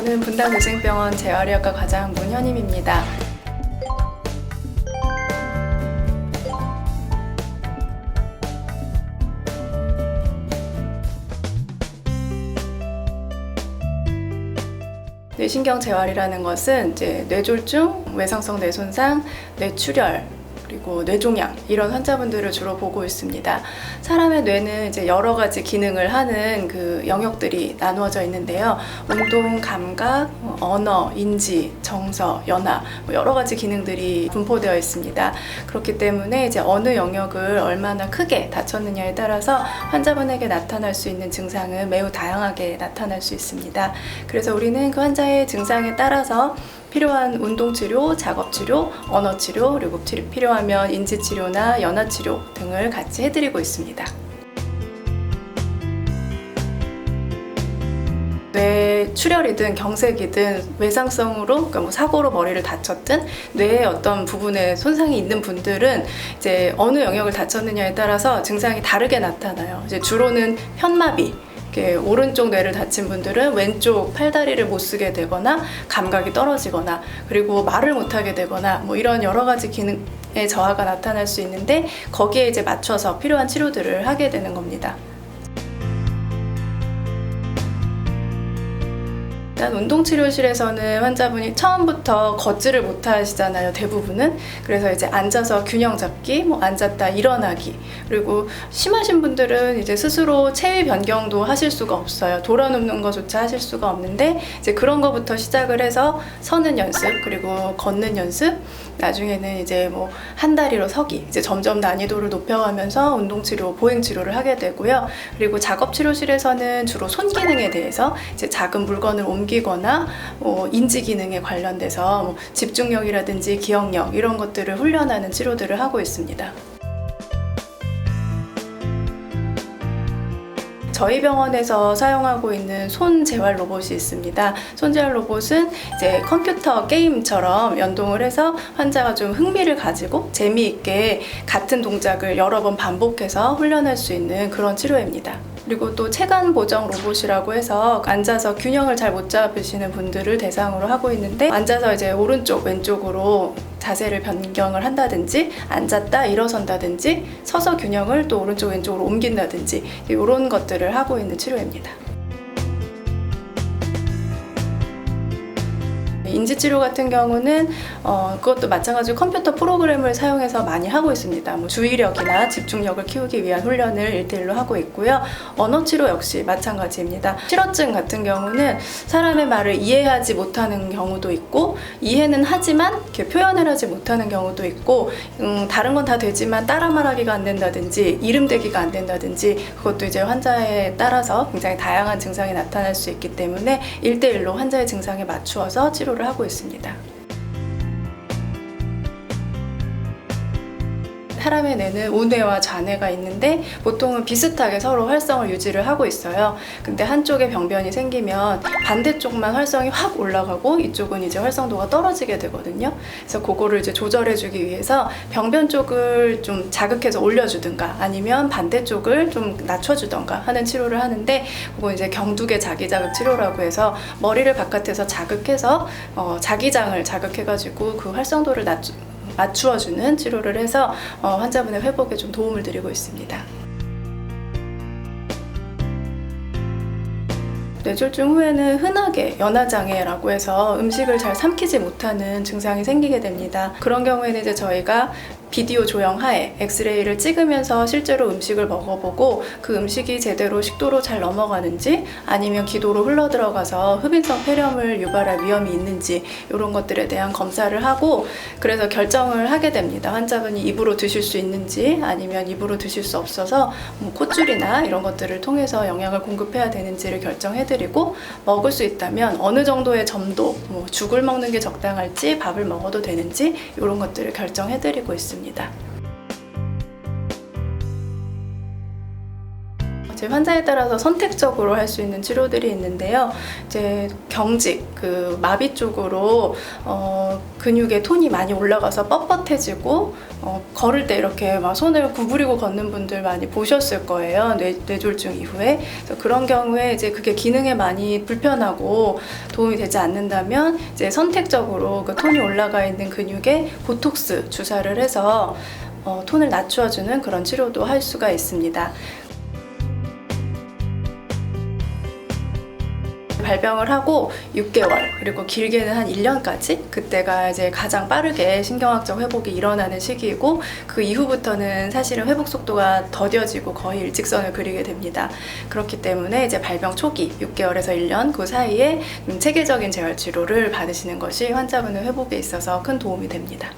저는 분당대생병원 재활의학과 과장 문현임입니다. 뇌신경 재활이라는 것은 이제 뇌졸중, 외상성 뇌손상, 뇌출혈, 그리고 뇌종양 이런 환자분들을 주로 보고 있습니다. 사람의 뇌는 이제 여러 가지 기능을 하는 그 영역들이 나누어져 있는데요. 운동, 감각, 언어, 인지, 정서, 연화 여러 가지 기능들이 분포되어 있습니다. 그렇기 때문에 이제 어느 영역을 얼마나 크게 다쳤느냐에 따라서 환자분에게 나타날 수 있는 증상은 매우 다양하게 나타날 수 있습니다. 그래서 우리는 그 환자의 증상에 따라서 필요한 운동치료, 작업치료, 언어치료, 그리고 필요하면 인지치료나 연화치료 등을 같이 해드리고 있습니다. 뇌출혈이든 경색이든 외상성으로 그러니까 뭐 사고로 머리를 다쳤든 뇌의 어떤 부분에 손상이 있는 분들은 이제 어느 영역을 다쳤느냐에 따라서 증상이 다르게 나타나요. 이제 주로는 편마비, 오른쪽 뇌를 다친 분들은 왼쪽 팔다리를 못 쓰게 되거나 감각이 떨어지거나 그리고 말을 못하게 되거나 뭐 이런 여러 가지 기능의 저하가 나타날 수 있는데 거기에 이제 맞춰서 필요한 치료들을 하게 되는 겁니다. 일단 운동치료실에서는 환자분이 처음부터 걷지를 못하시잖아요, 대부분은. 그래서 이제 앉아서 균형 잡기, 뭐 앉았다 일어나기, 그리고 심하신 분들은 이제 스스로 체위 변경도 하실 수가 없어요. 돌아눕는 것조차 하실 수가 없는데 이제 그런 거부터 시작을 해서 서는 연습, 그리고 걷는 연습, 나중에는 이제 뭐 한 다리로 서기, 이제 점점 난이도를 높여가면서 운동치료, 보행치료를 하게 되고요. 그리고 작업치료실에서는 주로 손 기능에 대해서 이제 작은 물건을 옮기거나 인지 기능에 관련돼서 뭐 집중력이라든지 기억력 이런 것들을 훈련하는 치료들을 하고 있습니다. 저희 병원에서 사용하고 있는 손 재활 로봇이 있습니다. 손 재활 로봇은 이제 컴퓨터 게임처럼 연동을 해서 환자가 좀 흥미를 가지고 재미있게 같은 동작을 여러 번 반복해서 훈련할 수 있는 그런 치료입니다. 그리고 또 체간 보정 로봇이라고 해서 앉아서 균형을 잘 못 잡으시는 분들을 대상으로 하고 있는데 앉아서 이제 오른쪽 왼쪽으로 자세를 변경을 한다든지 앉았다 일어선다든지 서서 균형을 또 오른쪽 왼쪽으로 옮긴다든지 이런 것들을 하고 있는 치료입니다. 인지치료 같은 경우는 그것도 마찬가지로 컴퓨터 프로그램을 사용해서 많이 하고 있습니다. 뭐 주의력이나 집중력을 키우기 위한 훈련을 1:1로 하고 있고요. 언어치료 역시 마찬가지입니다. 실어증 같은 경우는 사람의 말을 이해하지 못하는 경우도 있고 이해는 하지만 이렇게 표현을 하지 못하는 경우도 있고 다른 건 다 되지만 따라 말하기가 안 된다든지 이름대기가 안 된다든지 그것도 이제 환자에 따라서 굉장히 다양한 증상이 나타날 수 있기 때문에 1:1로 환자의 증상에 맞추어서 치료를 하고 있습니다. 사람의 뇌는 우뇌와 좌뇌가 있는데 보통은 비슷하게 서로 활성을 유지를 하고 있어요. 근데 한쪽에 병변이 생기면 반대쪽만 활성이 확 올라가고 이쪽은 이제 활성도가 떨어지게 되거든요. 그래서 그거를 이제 조절해주기 위해서 병변 쪽을 좀 자극해서 올려주든가 아니면 반대쪽을 좀 낮춰주던가 하는 치료를 하는데 그거 이제 경두계 자기자극 치료라고 해서 머리를 바깥에서 자극해서 자기장을 자극해가지고 그 활성도를 맞추어주는 치료를 해서 환자분의 회복에 좀 도움을 드리고 있습니다. 뇌졸중 후에는 흔하게 연화장애라고 해서 음식을 잘 삼키지 못하는 증상이 생기게 됩니다. 그런 경우에는 이제 저희가 비디오 조형 하에 엑스레이를 찍으면서 실제로 음식을 먹어보고 그 음식이 제대로 식도로 잘 넘어가는지 아니면 기도로 흘러들어가서 흡인성 폐렴을 유발할 위험이 있는지 이런 것들에 대한 검사를 하고 그래서 결정을 하게 됩니다. 환자분이 입으로 드실 수 있는지 아니면 입으로 드실 수 없어서 뭐 콧줄이나 이런 것들을 통해서 영양을 공급해야 되는지를 결정해드리고 먹을 수 있다면 어느 정도의 점도 뭐 죽을 먹는 게 적당할지 밥을 먹어도 되는지 이런 것들을 결정해드리고 있습니다. 제 환자에 따라서 선택적으로 할 수 있는 치료들이 있는데요. 이제 경직, 그 마비 쪽으로 근육의 톤이 많이 올라가서 뻣뻣해지고 걸을 때 이렇게 막 손을 구부리고 걷는 분들 많이 보셨을 거예요. 뇌졸중 이후에. 그래서 그런 경우에 이제 그게 기능에 많이 불편하고 도움이 되지 않는다면 이제 선택적으로 그 톤이 올라가 있는 근육에 보톡스 주사를 해서 톤을 낮춰주는 그런 치료도 할 수가 있습니다. 발병을 하고 6개월 그리고 길게는 한 1년까지 그때가 이제 가장 빠르게 신경학적 회복이 일어나는 시기이고 그 이후부터는 사실은 회복 속도가 더뎌지고 거의 일직선을 그리게 됩니다. 그렇기 때문에 이제 발병 초기 6개월에서 1년 그 사이에 체계적인 재활 치료를 받으시는 것이 환자분의 회복에 있어서 큰 도움이 됩니다.